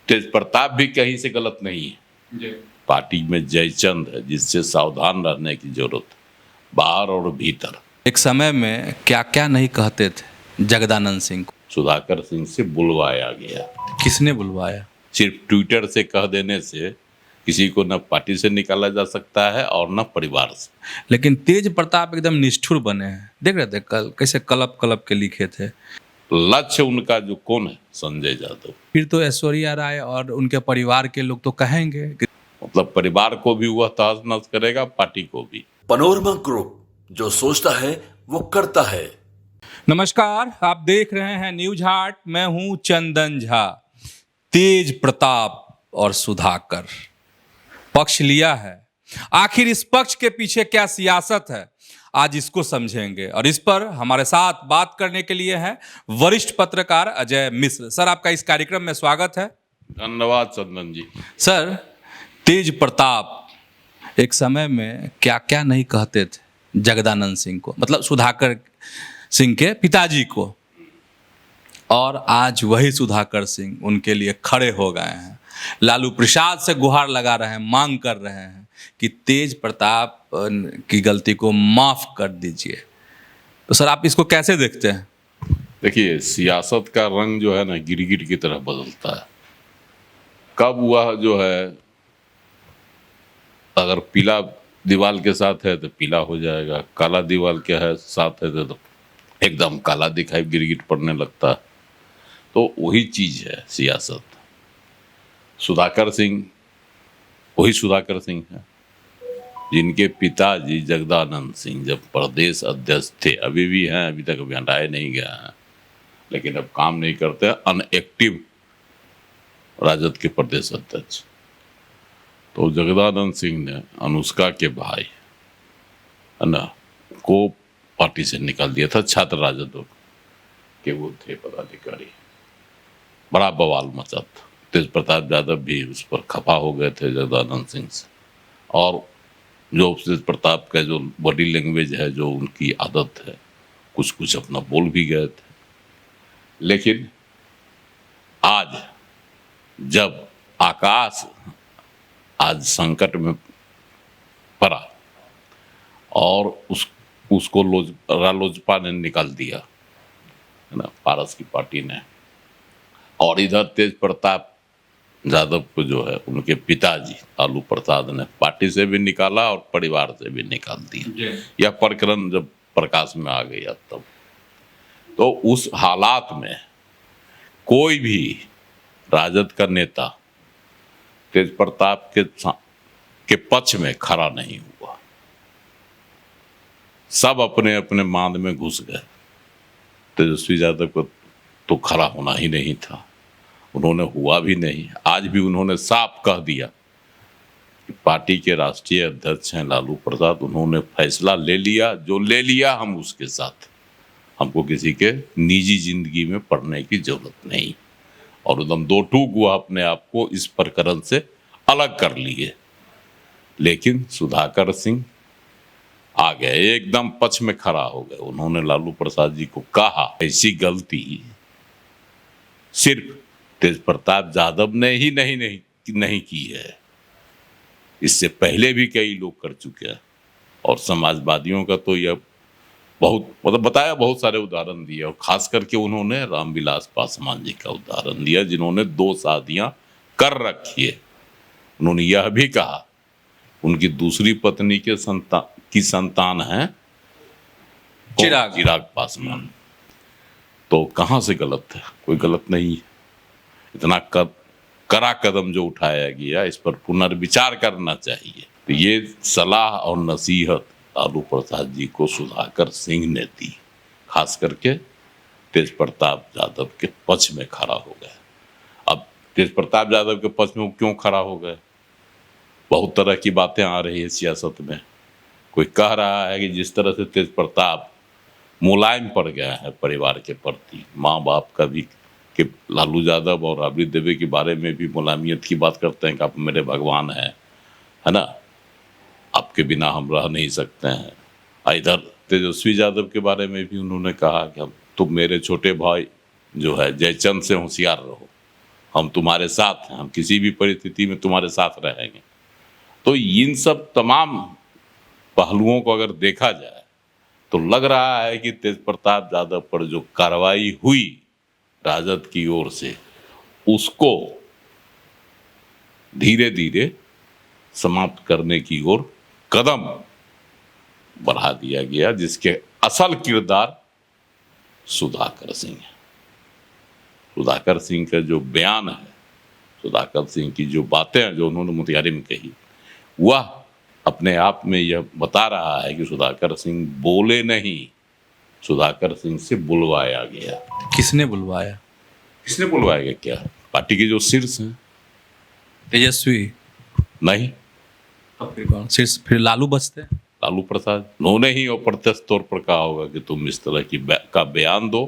तेज प्रताप भी कहीं से गलत नहीं है। पार्टी में जयचंद है, जिससे सावधान रहने की जरूरत है, बाहर और भीतर। एक समय में क्या क्या नहीं कहते थे जगदानंद सिंह को। सुधाकर सिंह से बुलवाया गया। किसने बुलवाया? सिर्फ ट्विटर से कह देने से किसी को न पार्टी से निकाला जा सकता है और न परिवार से। लेकिन तेज प्रताप एकदम निष्ठुर बने हैं, देख रहे थे कल कैसे कलप कलप के लिखे थे। लक्ष्य उनका जो कौन है, संजय यादव। फिर तो ऐश्वर्या राय और उनके परिवार के लोग तो कहेंगे कि मतलब परिवार को भी वह तहस नहस करेगा, पार्टी को भी। पनोरमा ग्रुप, जो सोचता है वो करता है। नमस्कार, आप देख रहे हैं न्यूज हाट, मैं हूं चंदन झा। तेज प्रताप और सुधाकर पक्ष लिया है, आखिर इस पक्ष के पीछे क्या सियासत है, आज इसको समझेंगे। और इस पर हमारे साथ बात करने के लिए है वरिष्ठ पत्रकार अजय मिश्र। सर, आपका इस कार्यक्रम में स्वागत है। धन्यवाद चंदन जी। सर, तेज प्रताप एक समय में क्या क्या नहीं कहते थे जगदानंद सिंह को, मतलब सुधाकर सिंह के पिताजी को, और आज वही सुधाकर सिंह उनके लिए खड़े हो गए हैं, लालू प्रसाद से गुहार लगा रहे हैं, मांग कर रहे हैं कि तेज प्रताप की गलती को माफ कर दीजिए। तो सर, आप इसको कैसे देखते हैं? देखिए, सियासत का रंग जो है ना, गिरगिट की तरह बदलता है। कब वह जो है, अगर पीला दीवाल के साथ है तो पीला हो जाएगा, काला दीवाल के है साथ है तो एकदम काला दिखाई गिरगिट पड़ने लगता है। तो वही चीज है सियासत। सुधाकर सिंह वही सुधाकर सिंह है जिनके पिताजी जगदानंद सिंह जब प्रदेश अध्यक्ष थे, अभी भी हैं, अभी तक हटाए नहीं गया है, लेकिन अब काम नहीं करते, अनएक्टिव राजद के प्रदेश अध्यक्ष। तो जगदानंद सिंह ने अनुष्का के भाई है ना को पार्टी से निकाल दिया था, छात्र राजद के वो थे पदाधिकारी। बड़ा बवाल मचा था। तेज प्रताप यादव भी उस पर खफा हो गए थे जगदानंद सिंह से, और जो तेज प्रताप का जो बॉडी लैंग्वेज है, जो उनकी आदत है, कुछ कुछ अपना बोल भी गए थे। लेकिन आज जब आकाश आज संकट में पड़ा और उसको रालोजपा ने निकाल दिया है ना, पारस की पार्टी ने, और इधर तेज प्रताप यादव को जो है उनके पिताजी लालू प्रसाद ने पार्टी से भी निकाला और परिवार से भी निकाल दिया। यह प्रकरण जब प्रकाश में आ गया तब तो उस हालात में कोई भी राजद का नेता तेज प्रताप के पक्ष में खड़ा नहीं हुआ। सब अपने अपने मांद में घुस गए। तेजस्वी यादव को तो खड़ा होना ही नहीं था, उन्होंने हुआ भी नहीं। आज भी उन्होंने साफ कह दिया कि पार्टी के राष्ट्रीय अध्यक्ष हैं लालू प्रसाद, उन्होंने फैसला ले लिया, जो ले लिया हम उसके साथ, हमको किसी के निजी जिंदगी में पड़ने की जरूरत नहीं। और एकदम दो टूक वह अपने आप को इस प्रकरण से अलग कर लिए। लेकिन सुधाकर सिंह आ गए, एकदम पक्ष में खड़ा हो गए। उन्होंने लालू प्रसाद जी को कहा, ऐसी गलती सिर्फ तेज प्रताप यादव ने ही नहीं की है, इससे पहले भी कई लोग कर चुके हैं। और समाजवादियों का तो यह बहुत मतलब बताया, बहुत सारे उदाहरण दिए, और खास करके उन्होंने रामविलास पासवान जी का उदाहरण दिया, जिन्होंने 2 शादियां कर रखी है। उन्होंने यह भी कहा उनकी दूसरी पत्नी के संतान है चिराग पासवान। तो कहाँ से गलत है? कोई गलत नहीं है। इतना कड़ा कदम जो उठाया गया, इस पर पुनर्विचार करना चाहिए। तो ये सलाह और नसीहत लालू प्रसाद जी को सुधाकर सिंह ने दी, खास करके तेज प्रताप यादव के पक्ष में खड़ा हो गए। अब तेज प्रताप यादव के पक्ष में वो क्यों खड़ा हो गए? बहुत तरह की बातें आ रही है सियासत में। कोई कह रहा है कि जिस तरह से तेज प्रताप मुलायम पड़ गया है परिवार के प्रति, माँ बाप का भी, कि लालू यादव और राबड़ी देवी के बारे में भी मुलायमियत की बात करते हैं कि आप मेरे भगवान हैं, है ना, आपके बिना हम रह नहीं सकते हैं। इधर तेजस्वी यादव के बारे में भी उन्होंने कहा कि तुम मेरे छोटे भाई जो है जयचंद से होशियार रहो, हम तुम्हारे साथ हैं, हम किसी भी परिस्थिति में तुम्हारे साथ रहेंगे। तो इन सब तमाम पहलुओं को अगर देखा जाए तो लग रहा है कि तेज प्रताप यादव पर जो कार्रवाई हुई राजद की ओर से, उसको धीरे धीरे समाप्त करने की ओर कदम बढ़ा दिया गया, जिसके असल किरदार सुधाकर सिंह है। सुधाकर सिंह का जो बयान है, सुधाकर सिंह की जो बातें हैं जो उन्होंने मोतिहारी में कही, वह अपने आप में यह बता रहा है कि सुधाकर सिंह बोले नहीं, सुधाकर सिंह से बुलवाया गया। किसने बुलवाया? किसने बुलवाया गया? क्या पार्टी के जो शीर्ष हैं? तेजस्वी नहीं, तो फिर कौन? फिर लालू बचते? लालू प्रसाद। उन्होंने ही अप्रत्यक्ष तौर पर कहा होगा कि तुम इस तरह की का बयान दो,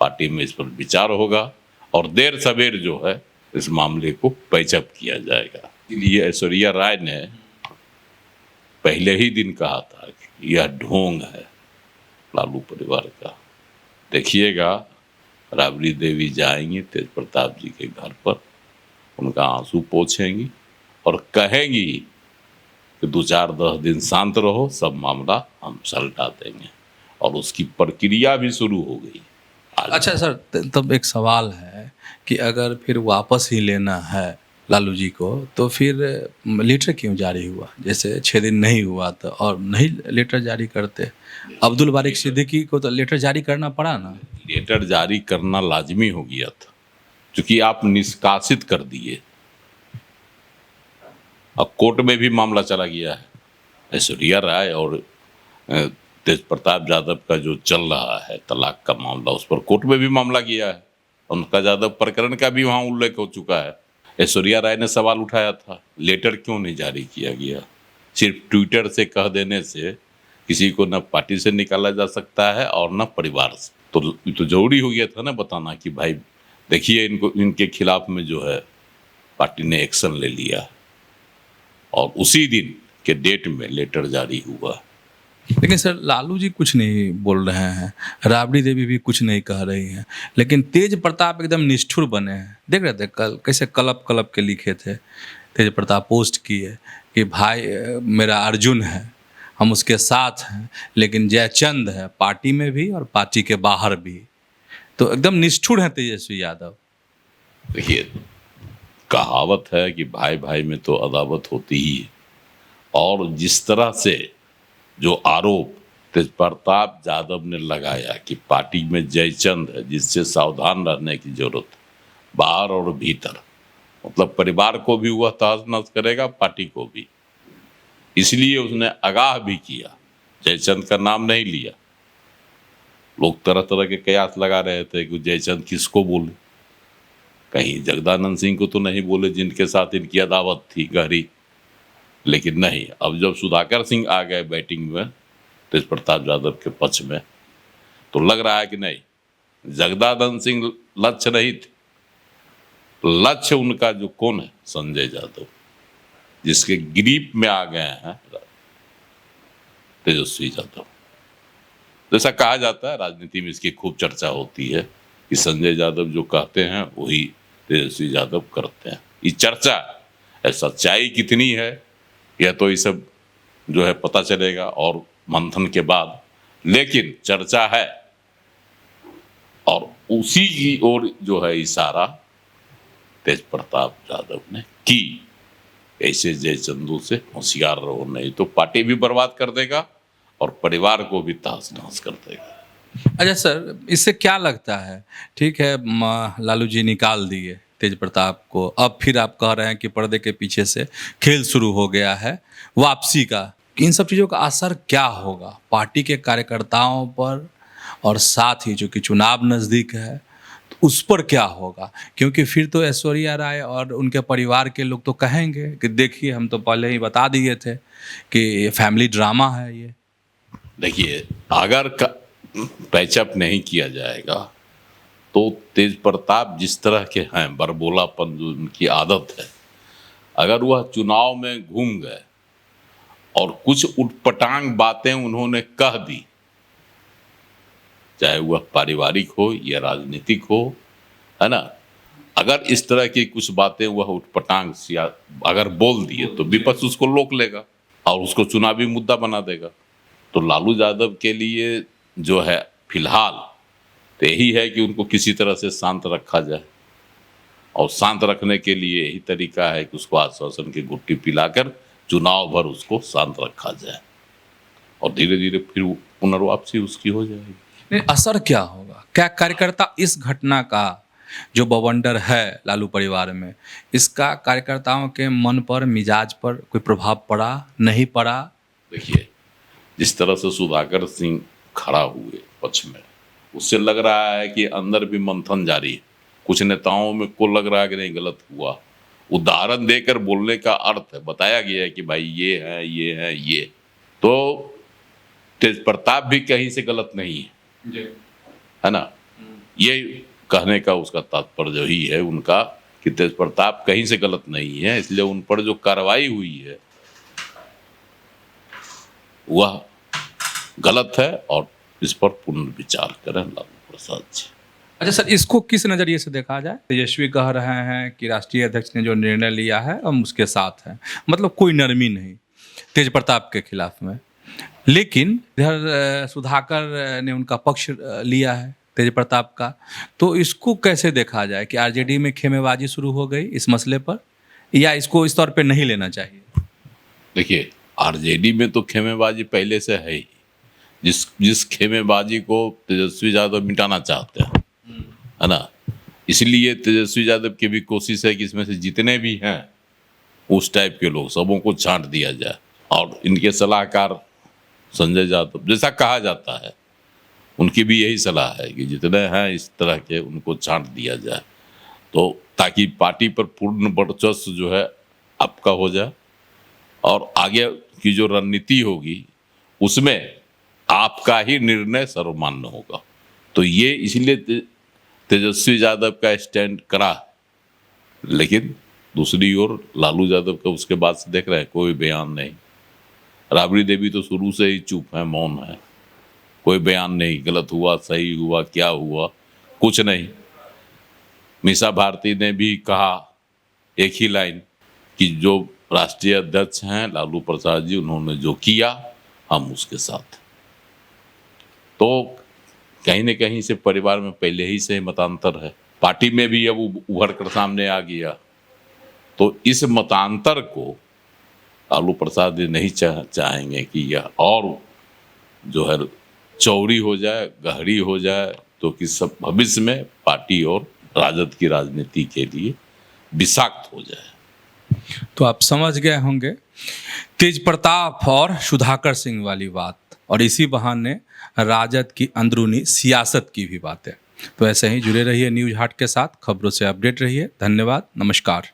पार्टी में इस पर विचार होगा और देर सवेर जो है इस मामले को पैचअप किया जाएगा। इसलिए ऐश्वर्या राय ने पहले ही दिन कहा था कि यह ढोंग है लालू परिवार का। देखिएगा, राबड़ी देवी जाएंगी तेज प्रताप जी के घर पर, उनका आंसू पोंछेंगी और कहेंगी कि 2-4-10 दिन शांत रहो, सब मामला हम सलटा देंगे। और उसकी प्रक्रिया भी शुरू हो गई। अच्छा सर, तब एक सवाल है कि अगर फिर वापस ही लेना है लालू जी को, तो फिर लेटर क्यों जारी हुआ? जैसे 6 दिन नहीं हुआ तो और नहीं लेटर जारी करते? अब्दुल बारिक सिद्दीकी को तो लेटर जारी करना पड़ा ना। लेटर जारी करना लाजमी हो गया था, क्योंकि आप निष्कासित कर दिए। अब कोर्ट में भी मामला चला गया है। ऐश्वर्या राय और तेज प्रताप यादव का जो चल रहा है तलाक का मामला, उस पर कोर्ट में भी मामला किया है। उनका यादव प्रकरण का भी वहाँ उल्लेख हो चुका है। ऐश्वर्या राय ने सवाल उठाया था, लेटर क्यों नहीं जारी किया गया? सिर्फ ट्विटर से कह देने से किसी को न पार्टी से निकाला जा सकता है और न परिवार से। तो जरूरी हो गया था ना बताना कि भाई देखिए, इनको इनके खिलाफ में जो है पार्टी ने एक्शन ले लिया, और उसी दिन के डेट में लेटर जारी हुआ। लेकिन सर, लालू जी कुछ नहीं बोल रहे हैं, राबड़ी देवी भी कुछ नहीं कह रही हैं, लेकिन तेज प्रताप एकदम निष्ठुर बने हैं। देख रहे थे कल कैसे कलप कलप के लिखे थे तेज प्रताप, पोस्ट किए कि भाई मेरा अर्जुन है, हम उसके साथ हैं, लेकिन जयचंद है पार्टी में भी और पार्टी के बाहर भी। तो एकदम निष्ठुर हैं तेजस्वी यादव। देखिए, कहावत है कि भाई भाई में तो अदावत होती ही है, और जिस तरह से जो आरोप तेज प्रताप यादव ने लगाया कि पार्टी में जयचंद है जिससे सावधान रहने की जरूरत, बाहर और भीतर, मतलब परिवार को भी वह तहस नहस करेगा, पार्टी को भी। इसलिए उसने आगाह भी किया, जयचंद का नाम नहीं लिया। लोग तरह तरह के कयास लगा रहे थे कि जयचंद किसको बोले, कहीं जगदानंद सिंह को तो नहीं बोले जिनके साथ इनकी अदावत थी गहरी। लेकिन नहीं, अब जब सुधाकर सिंह आ गए बैटिंग में तेज प्रताप यादव के पक्ष में, तो लग रहा है कि नहीं, जगदानंद सिंह लक्ष्य नहीं थे। लक्ष्य उनका जो कौन है, संजय यादव, जिसके ग्रिप में आ गए हैं तेजस्वी यादव। जैसा कहा जाता है, राजनीति में इसकी खूब चर्चा होती है कि संजय यादव जो कहते हैं वही तेजस्वी यादव करते हैं। ये चर्चा है, सच्चाई कितनी है यह तो ये सब जो है पता चलेगा और मंथन के बाद, लेकिन चर्चा है। और उसी की ओर जो है इशारा तेज प्रताप यादव ने की, ऐसे जयचंदू से होशियार रहो, नहीं तो पार्टी भी बर्बाद कर देगा और परिवार को भी तहस नहस कर देगा। अच्छा सर, इससे क्या लगता है? ठीक है, लालू जी निकाल दिए तेज प्रताप को, अब फिर आप कह रहे हैं कि पर्दे के पीछे से खेल शुरू हो गया है वापसी का। इन सब चीज़ों का असर क्या होगा पार्टी के कार्यकर्ताओं पर, और साथ ही जो कि चुनाव नज़दीक है तो उस पर क्या होगा? क्योंकि फिर तो ऐश्वर्या राय और उनके परिवार के लोग तो कहेंगे कि देखिए, हम तो पहले ही बता दिए थे कि ये फैमिली ड्रामा है। ये देखिए, अगर पैचअप नहीं किया जाएगा तो तेज प्रताप जिस तरह के हैं, बरबोलापन जो उनकी आदत है, अगर वह चुनाव में घूम गए और कुछ उटपटांग बातें उन्होंने कह दी, चाहे वह पारिवारिक हो या राजनीतिक हो, है ना, अगर इस तरह की कुछ बातें वह उठपटांग अगर बोल दिए तो विपक्ष उसको रोक लेगा और उसको चुनावी मुद्दा बना देगा। तो लालू यादव के लिए जो है फिलहाल तो यही है कि उनको किसी तरह से शांत रखा जाए, और शांत रखने के लिए यही तरीका है कि उसको आश्वासन की गुट्टी पिलाकर चुनाव भर उसको शांत रखा जाए और धीरे धीरे फिर पुनर्वापसी उसकी हो जाएगी। नहीं, असर क्या होगा? क्या कार्यकर्ता इस घटना का जो बवंडर है लालू परिवार में, इसका कार्यकर्ताओं के मन पर, मिजाज पर कोई प्रभाव पड़ा, नहीं पड़ा? देखिए, जिस तरह से सुधाकर सिंह खड़ा हुए पक्ष में, उससे लग रहा है कि अंदर भी मंथन जारी है। कुछ नेताओं में को लग रहा है कि नहीं गलत हुआ, उदाहरण देकर बोलने का अर्थ है, बताया गया है कि भाई ये है ये है ये। तो तेज प्रताप भी कहीं से गलत नहीं है ना, ये कहने का उसका तात्पर्य ही है उनका कि तेज प्रताप कहीं से गलत नहीं है, इसलिए उन पर जो कार्रवाई हुई है वह गलत है और इस पर पुनर्विचार करें लालू प्रसाद जी। अच्छा सर, इसको किस नज़रिए से देखा जाए? तेजस्वी कह रहे हैं कि राष्ट्रीय अध्यक्ष ने जो निर्णय लिया है हम उसके साथ हैं, मतलब कोई नरमी नहीं तेज प्रताप के खिलाफ में, लेकिन इधर सुधाकर ने उनका पक्ष लिया है तेज प्रताप का। तो इसको कैसे देखा जाए कि आरजेडी में खेमेबाजी शुरू हो गई इस मसले पर, या इसको इस तौर पे नहीं लेना चाहिए? देखिए, आरजेडी में तो खेमेबाजी पहले से है ही, जिस खेमेबाजी को तेजस्वी यादव मिटाना चाहते हैं, है ना। इसलिए तेजस्वी यादव की भी कोशिश है कि इसमें से जितने भी हैं उस टाइप के लोग सबों को छांट दिया जाए, और इनके सलाहकार संजय यादव जैसा कहा जाता है उनकी भी यही सलाह है कि जितने हैं इस तरह के उनको छांट दिया जाए, तो ताकि पार्टी पर पूर्ण वर्चस्व जो है आपका हो जाए और आगे की जो रणनीति होगी उसमें आपका ही निर्णय सर्वमान्य होगा। तो ये इसलिए तेजस्वी यादव का स्टैंड करा, लेकिन दूसरी ओर लालू यादव का उसके बाद से देख रहे हैं कोई बयान नहीं। राबड़ी देवी तो शुरू से ही चुप है, मौन है, कोई बयान नहीं, गलत हुआ सही हुआ क्या हुआ कुछ नहीं। मीसा भारती ने भी कहा एक ही लाइन कि जो राष्ट्रीय अध्यक्ष हैं लालू प्रसाद जी, उन्होंने जो किया हम उसके साथ। तो कहीं न कहीं से परिवार में पहले ही से मतांतर है, पार्टी में भी अब उभर कर सामने आ गया। तो इस मतांतर को लालू प्रसाद जी नहीं चाहेंगे कि यह और जो है चौड़ी हो जाए, गहरी हो जाए, तो कि सब भविष्य में पार्टी और राजद की राजनीति के लिए विषाक्त हो जाए। तो आप समझ गए होंगे तेज प्रताप और सुधाकर सिंह वाली बात, और इसी बहाने राजद की अंदरूनी सियासत की भी बात है। तो ऐसे ही जुड़े रहिए न्यूज़ हाट के साथ, खबरों से अपडेट रहिए। धन्यवाद, नमस्कार।